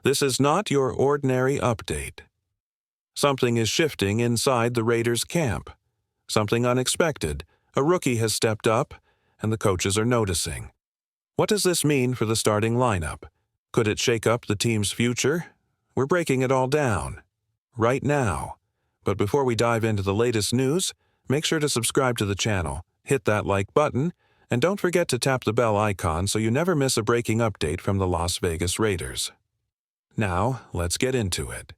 This is not your ordinary update. Something is shifting inside the Raiders' camp. Something unexpected. A rookie has stepped up, and the coaches are noticing. What does this mean for the starting lineup? Could it shake up the team's future? We're breaking it all down right now. But before we dive into the latest news, make sure to subscribe to the channel, hit that like button, and don't forget to tap the bell icon so you never miss a breaking update from the Las Vegas Raiders. Now, let's get into it.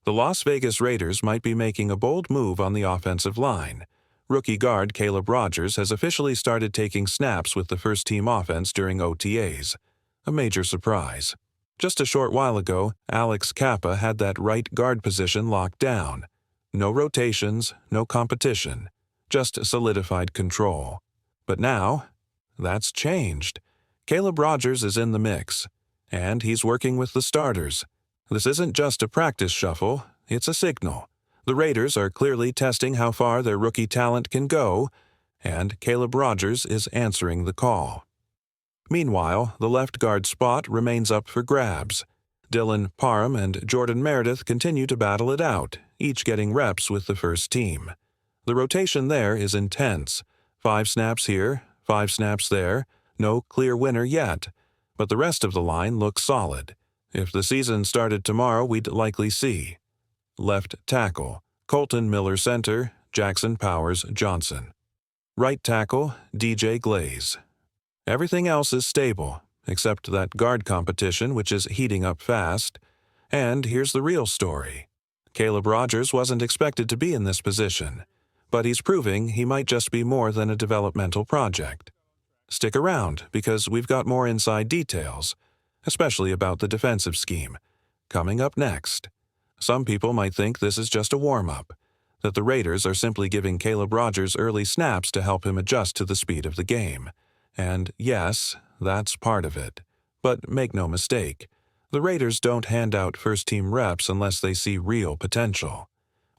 The Las Vegas Raiders might be making a bold move on the offensive line. Rookie guard Caleb Rogers has officially started taking snaps with the first-team offense during OTAs. A major surprise. Just a short while ago, Alex Kappa had that right guard position locked down. No rotations, no competition, just solidified control. But now, that's changed. Caleb Rogers is in the mix, and he's working with the starters. This isn't just a practice shuffle, it's a signal. The Raiders are clearly testing how far their rookie talent can go, and Caleb Rogers is answering the call. Meanwhile, the left guard spot remains up for grabs. Dylan Parham and Jordan Meredith continue to battle it out, each getting reps with the first team. The rotation there is intense. 5 snaps here, 5 snaps there, no clear winner yet, but the rest of the line looks solid. If the season started tomorrow, we'd likely see left tackle, Colton Miller center, Jackson Powers Johnson. Right tackle, DJ Glaze. Everything else is stable, except that guard competition which is heating up fast. And here's the real story. Caleb Rogers wasn't expected to be in this position, but he's proving he might just be more than a developmental project. Stick around, because we've got more inside details, especially about the defensive scheme, coming up next. Some people might think this is just a warm-up, that the Raiders are simply giving Caleb Rogers early snaps to help him adjust to the speed of the game. And yes, that's part of it. But make no mistake, the Raiders don't hand out first-team reps unless they see real potential.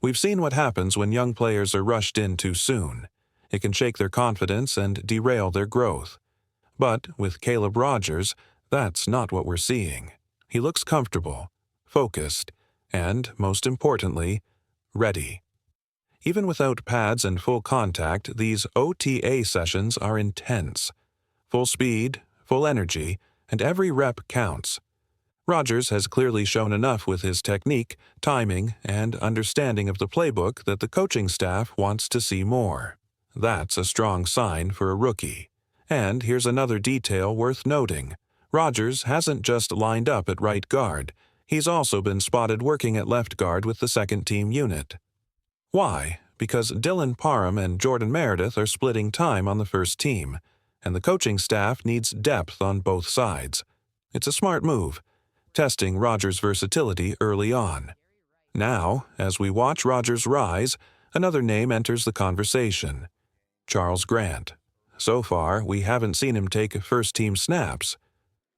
We've seen what happens when young players are rushed in too soon. It can shake their confidence and derail their growth. But with Caleb Rogers, that's not what we're seeing. He looks comfortable, focused, and, most importantly, ready. Even without pads and full contact, these OTA sessions are intense. Full speed, full energy, and every rep counts. Rogers has clearly shown enough with his technique, timing, and understanding of the playbook that the coaching staff wants to see more. That's a strong sign for a rookie. And here's another detail worth noting. Rogers hasn't just lined up at right guard. He's also been spotted working at left guard with the second-team unit. Why? Because Dylan Parham and Jordan Meredith are splitting time on the first team, and the coaching staff needs depth on both sides. It's a smart move, testing Rogers' versatility early on. Now, as we watch Rogers rise, another name enters the conversation: Charles Grant. So far, we haven't seen him take first-team snaps.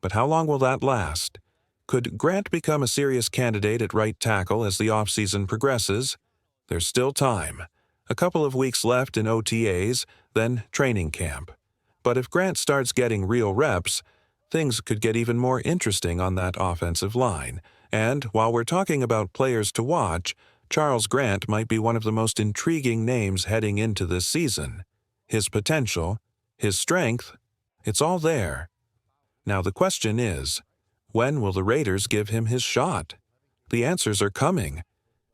But how long will that last? Could Grant become a serious candidate at right tackle as the offseason progresses? There's still time. A couple of weeks left in OTAs, then training camp. But if Grant starts getting real reps, things could get even more interesting on that offensive line. And while we're talking about players to watch, Charles Grant might be one of the most intriguing names heading into this season. His potential, his strength, it's all there. Now the question is, when will the Raiders give him his shot? The answers are coming,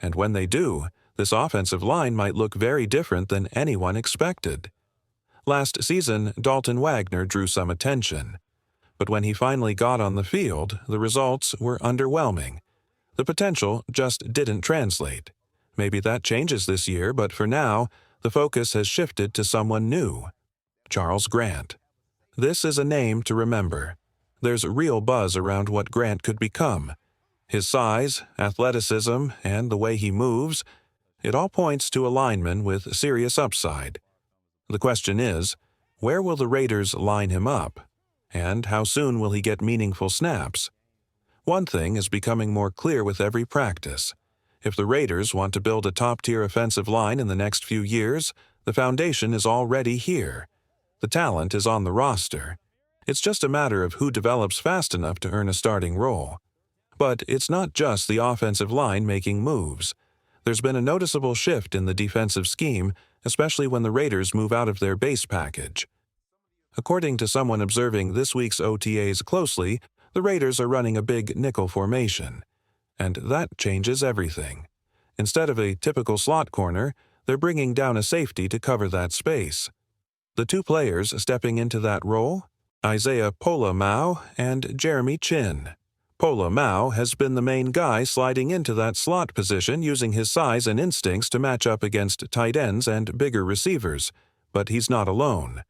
and when they do, this offensive line might look very different than anyone expected. Last season, Dalton Wagner drew some attention, but when he finally got on the field, the results were underwhelming. The potential just didn't translate. Maybe that changes this year, but for now, the focus has shifted to someone new: Charles Grant. This is a name to remember. There's real buzz around what Grant could become. His size, athleticism, and the way he moves, it all points to a lineman with serious upside. The question is, where will the Raiders line him up? And how soon will he get meaningful snaps? One thing is becoming more clear with every practice. If the Raiders want to build a top-tier offensive line in the next few years, the foundation is already here. The talent is on the roster. It's just a matter of who develops fast enough to earn a starting role. But it's not just the offensive line making moves. There's been a noticeable shift in the defensive scheme, especially when the Raiders move out of their base package. According to someone observing this week's OTAs closely, the Raiders are running a big nickel formation. And that changes everything. Instead of a typical slot corner, they're bringing down a safety to cover that space. The two players stepping into that role? Isaiah Pola-Mao and Jeremy Chin. Pola-Mao has been the main guy sliding into that slot position using his size and instincts to match up against tight ends and bigger receivers, but he's not alone.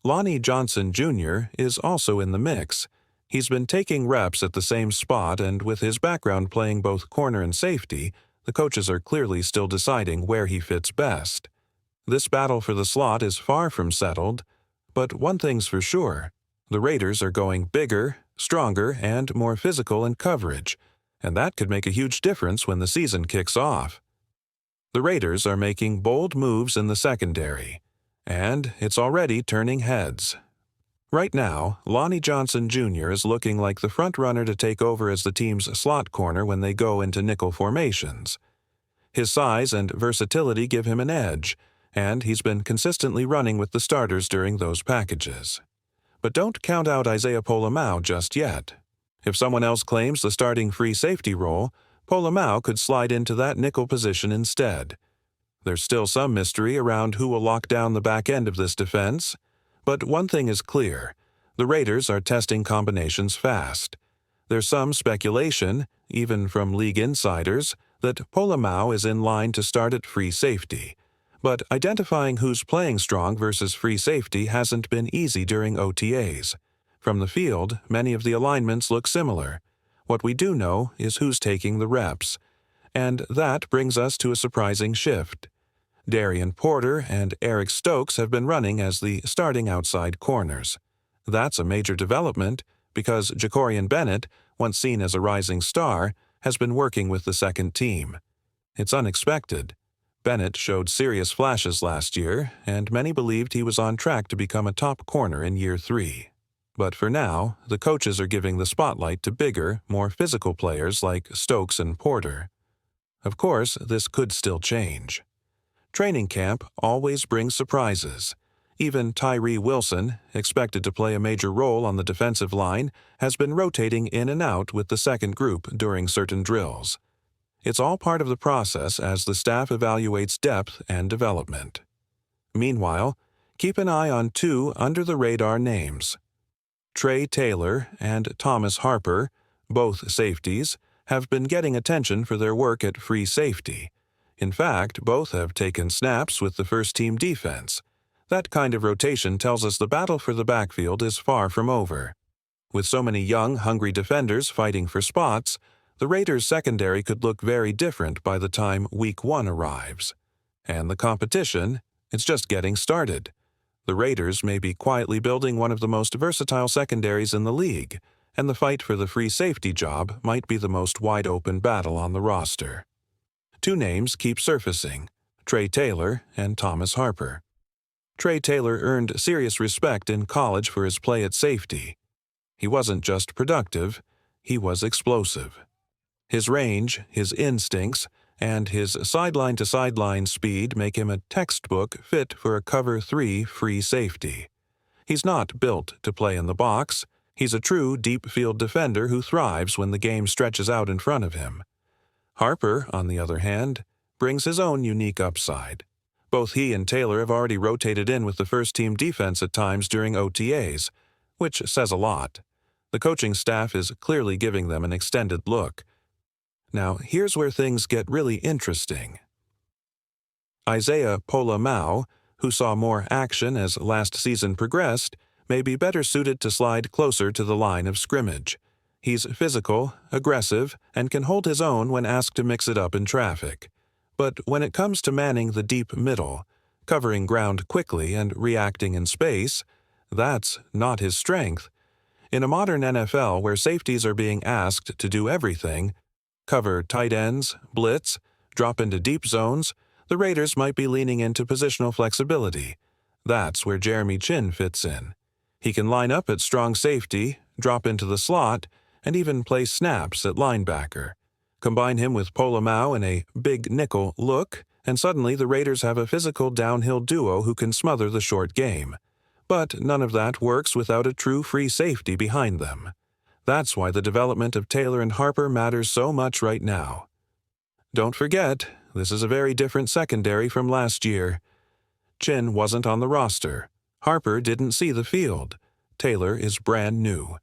Lonnie Johnson Jr. is also in the mix. He's been taking reps at the same spot, and with his background playing both corner and safety, the coaches are clearly still deciding where he fits best. This battle for the slot is far from settled, but one thing's for sure. The Raiders are going bigger, stronger, and more physical in coverage, and that could make a huge difference when the season kicks off. The Raiders are making bold moves in the secondary, and it's already turning heads. Right now, Lonnie Johnson Jr. is looking like the front-runner to take over as the team's slot corner when they go into nickel formations. His size and versatility give him an edge, and he's been consistently running with the starters during those packages. But don't count out Isaiah Pola-Mao just yet. If someone else claims the starting free safety role, Pola-Mao could slide into that nickel position instead. There's still some mystery around who will lock down the back end of this defense, but one thing is clear. The Raiders are testing combinations fast. There's some speculation, even from league insiders, that Pola-Mao is in line to start at free safety. But identifying who's playing strong versus free safety hasn't been easy during OTAs. From the field, many of the alignments look similar. What we do know is who's taking the reps. And that brings us to a surprising shift. Darian Porter and Eric Stokes have been running as the starting outside corners. That's a major development because Jacorian Bennett, once seen as a rising star, has been working with the second team. It's unexpected. Bennett showed serious flashes last year, and many believed he was on track to become a top corner in year 3. But for now, the coaches are giving the spotlight to bigger, more physical players like Stokes and Porter. Of course, this could still change. Training camp always brings surprises. Even Tyree Wilson, expected to play a major role on the defensive line, has been rotating in and out with the second group during certain drills. It's all part of the process as the staff evaluates depth and development. Meanwhile, keep an eye on two under-the-radar names. Trey Taylor and Thomas Harper, both safeties, have been getting attention for their work at free safety. In fact, both have taken snaps with the first-team defense. That kind of rotation tells us the battle for the backfield is far from over. With so many young, hungry defenders fighting for spots, the Raiders' secondary could look very different by the time Week 1 arrives. And the competition, it's just getting started. The Raiders may be quietly building one of the most versatile secondaries in the league, and the fight for the free safety job might be the most wide-open battle on the roster. Two names keep surfacing, Trey Taylor and Thomas Harper. Trey Taylor earned serious respect in college for his play at safety. He wasn't just productive, he was explosive. His range, his instincts, and his sideline-to-sideline speed make him a textbook fit for a cover 3 free safety. He's not built to play in the box. He's a true deep field defender who thrives when the game stretches out in front of him. Harper, on the other hand, brings his own unique upside. Both he and Taylor have already rotated in with the first-team defense at times during OTAs, which says a lot. The coaching staff is clearly giving them an extended look. Now, here's where things get really interesting. Isaiah Pola-Mao, who saw more action as last season progressed, may be better suited to slide closer to the line of scrimmage. He's physical, aggressive, and can hold his own when asked to mix it up in traffic. But when it comes to manning the deep middle, covering ground quickly and reacting in space, that's not his strength. In a modern NFL where safeties are being asked to do everything, cover tight ends, blitz, drop into deep zones, the Raiders might be leaning into positional flexibility. That's where Jeremy Chin fits in. He can line up at strong safety, drop into the slot, and even play snaps at linebacker. Combine him with Polamalu in a big nickel look, and suddenly the Raiders have a physical downhill duo who can smother the short game. But none of that works without a true free safety behind them. That's why the development of Taylor and Harper matters so much right now. Don't forget, this is a very different secondary from last year. Chin wasn't on the roster. Harper didn't see the field. Taylor is brand new.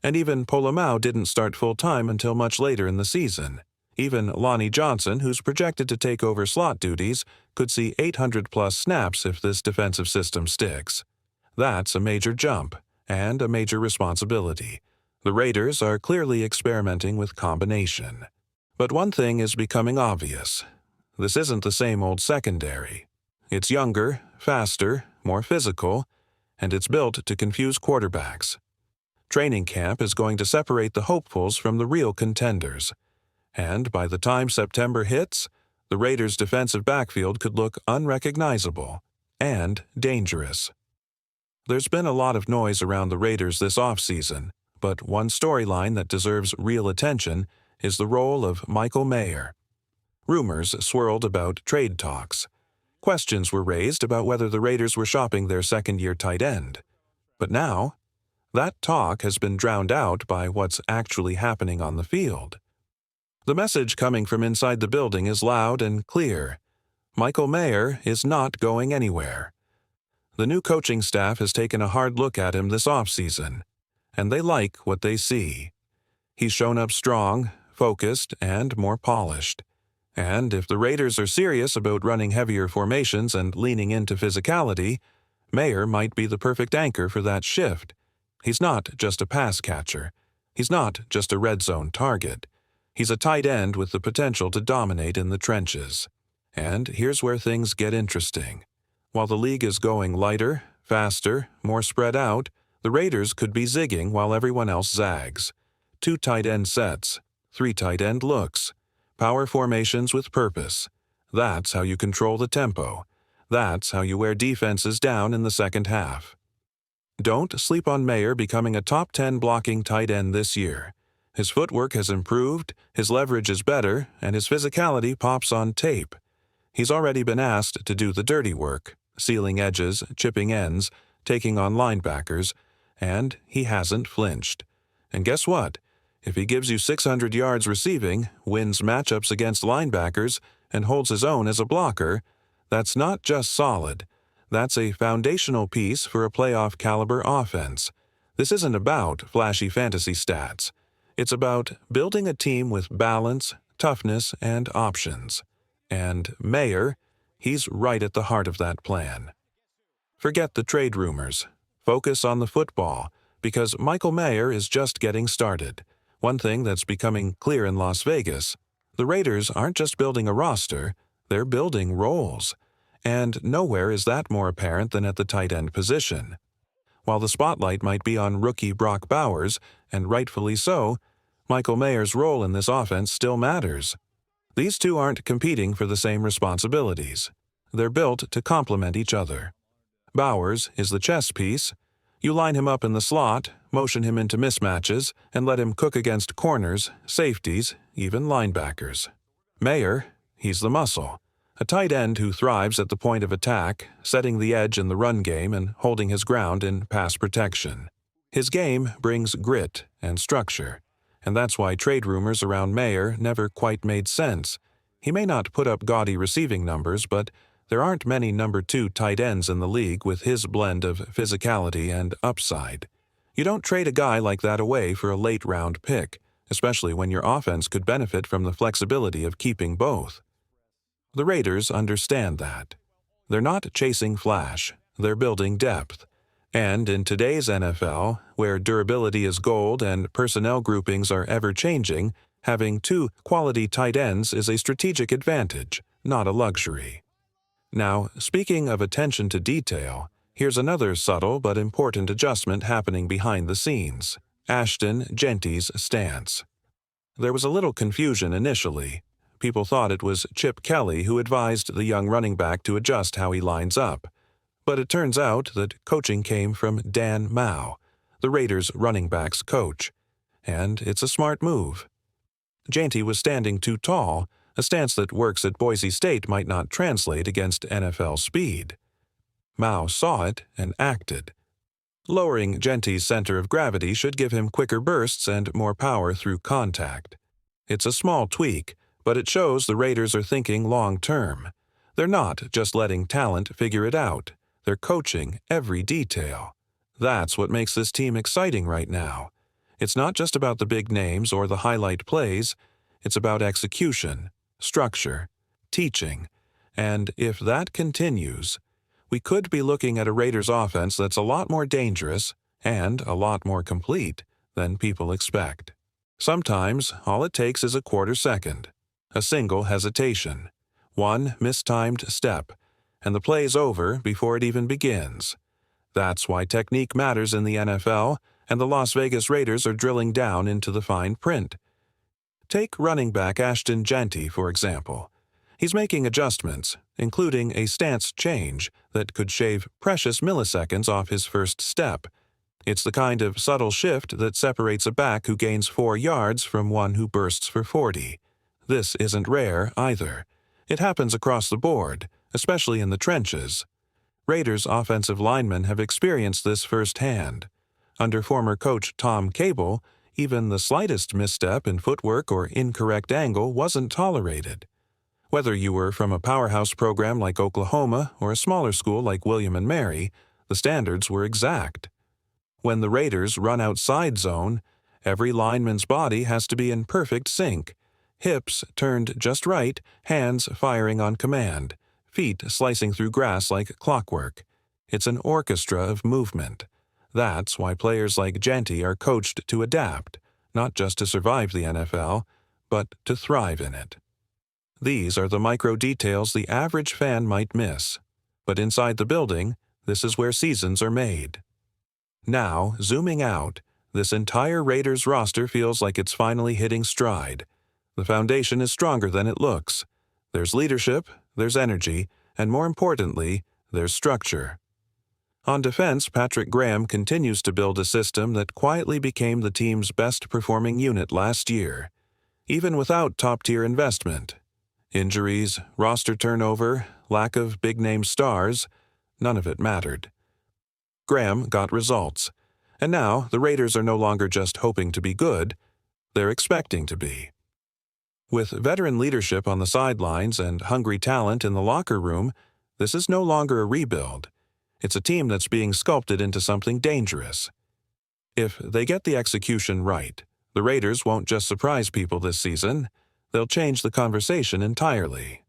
And even Polamalu didn't start full-time until much later in the season. Even Lonnie Johnson, who's projected to take over slot duties, could see 800-plus snaps if this defensive system sticks. That's a major jump, and a major responsibility. The Raiders are clearly experimenting with combination. But one thing is becoming obvious. This isn't the same old secondary. It's younger, faster, more physical, and it's built to confuse quarterbacks. Training camp is going to separate the hopefuls from the real contenders. And by the time September hits, the Raiders' defensive backfield could look unrecognizable and dangerous. There's been a lot of noise around the Raiders this offseason, but one storyline that deserves real attention is the role of Michael Mayer. Rumors swirled about trade talks. Questions were raised about whether the Raiders were shopping their second-year tight end. But now, that talk has been drowned out by what's actually happening on the field. The message coming from inside the building is loud and clear. Michael Mayer is not going anywhere. The new coaching staff has taken a hard look at him this offseason, and they like what they see. He's shown up strong, focused, and more polished. And if the Raiders are serious about running heavier formations and leaning into physicality, Mayer might be the perfect anchor for that shift. He's not just a pass catcher. He's not just a red zone target. He's a tight end with the potential to dominate in the trenches. And here's where things get interesting. While the league is going lighter, faster, more spread out, the Raiders could be zigging while everyone else zags. 2 tight end sets, 3 tight end looks, power formations with purpose. That's how you control the tempo. That's how you wear defenses down in the second half. Don't sleep on Mayer becoming a top 10 blocking tight end this year. His footwork has improved, his leverage is better, and his physicality pops on tape. He's already been asked to do the dirty work, sealing edges, chipping ends, taking on linebackers, and he hasn't flinched. And guess what? If he gives you 600 yards receiving, wins matchups against linebackers, and holds his own as a blocker, that's not just solid. That's a foundational piece for a playoff-caliber offense. This isn't about flashy fantasy stats. It's about building a team with balance, toughness, and options. And Mayer, he's right at the heart of that plan. Forget the trade rumors. Focus on the football, because Michael Mayer is just getting started. One thing that's becoming clear in Las Vegas, the Raiders aren't just building a roster, they're building roles. And nowhere is that more apparent than at the tight end position. While the spotlight might be on rookie Brock Bowers, and rightfully so, Michael Mayer's role in this offense still matters. These two aren't competing for the same responsibilities. They're built to complement each other. Bowers is the chess piece. You line him up in the slot, motion him into mismatches, and let him cook against corners, safeties, even linebackers. Mayer, he's the muscle. A tight end who thrives at the point of attack, setting the edge in the run game and holding his ground in pass protection. His game brings grit and structure, and that's why trade rumors around Mayer never quite made sense. He may not put up gaudy receiving numbers, but there aren't many number 2 tight ends in the league with his blend of physicality and upside. You don't trade a guy like that away for a late-round pick, especially when your offense could benefit from the flexibility of keeping both. The Raiders understand that. They're not chasing flash, they're building depth. And in today's NFL, where durability is gold and personnel groupings are ever-changing, having 2 quality tight ends is a strategic advantage, not a luxury. Now, speaking of attention to detail, here's another subtle but important adjustment happening behind the scenes: Ashton Genty's stance. There was a little confusion initially. People thought it was Chip Kelly who advised the young running back to adjust how he lines up. But it turns out that coaching came from Dan Mao, the Raiders' running backs coach. and it's a smart move. Janty was standing too tall, a stance that works at Boise State might not translate against NFL speed. Mao saw it and acted. Lowering Janty's center of gravity should give him quicker bursts and more power through contact. It's a small tweak, but it shows the Raiders are thinking long-term. They're not just letting talent figure it out. They're coaching every detail. That's what makes this team exciting right now. It's not just about the big names or the highlight plays. It's about execution, structure, teaching, and if that continues, we could be looking at a Raiders offense that's a lot more dangerous and a lot more complete than people expect. Sometimes, all it takes is a quarter second, a single hesitation, one mistimed step, and the play's over before it even begins. That's why technique matters in the NFL, and the Las Vegas Raiders are drilling down into the fine print. Take running back Ashton Janty, for example. He's making adjustments, including a stance change that could shave precious milliseconds off his first step. It's the kind of subtle shift that separates a back who gains 4 yards from one who bursts for 40. This isn't rare, either. It happens across the board, especially in the trenches. Raiders' offensive linemen have experienced this firsthand. Under former coach Tom Cable, even the slightest misstep in footwork or incorrect angle wasn't tolerated. Whether you were from a powerhouse program like Oklahoma or a smaller school like William and Mary, the standards were exact. When the Raiders run outside zone, every lineman's body has to be in perfect sync. Hips turned just right, hands firing on command, feet slicing through grass like clockwork. It's an orchestra of movement. That's why players like Janty are coached to adapt, not just to survive the NFL, but to thrive in it. These are the micro details the average fan might miss. But inside the building, this is where seasons are made. Now, zooming out, this entire Raiders roster feels like it's finally hitting stride. The foundation is stronger than it looks. There's leadership, there's energy, and more importantly, there's structure. On defense, Patrick Graham continues to build a system that quietly became the team's best-performing unit last year, even without top-tier investment. Injuries, roster turnover, lack of big-name stars, none of it mattered. Graham got results, and now the Raiders are no longer just hoping to be good, they're expecting to be. With veteran leadership on the sidelines and hungry talent in the locker room, this is no longer a rebuild. It's a team that's being sculpted into something dangerous. If they get the execution right, the Raiders won't just surprise people this season, they'll change the conversation entirely.